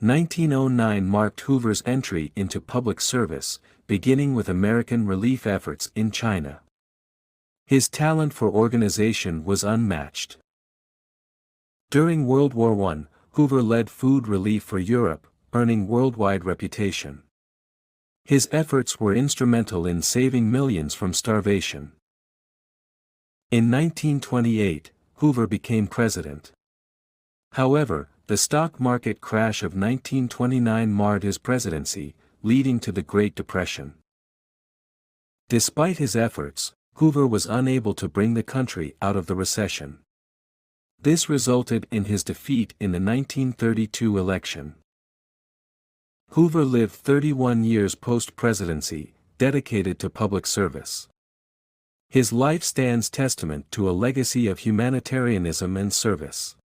1909 marked Hoover's entry into public service, beginning with American relief efforts in China. His talent for organization was unmatched. During World War I, Hoover led food relief for Europe, earning worldwide reputation. His efforts were instrumental in saving millions from starvation. In 1928, Hoover became president. However, the stock market crash of 1929 marred his presidency, leading to the Great Depression. Despite his efforts, Hoover was unable to bring the country out of the recession. This resulted in his defeat in the 1932 election. Hoover lived 31 years post-presidency, dedicated to public service. His life stands testament to a legacy of humanitarianism and service.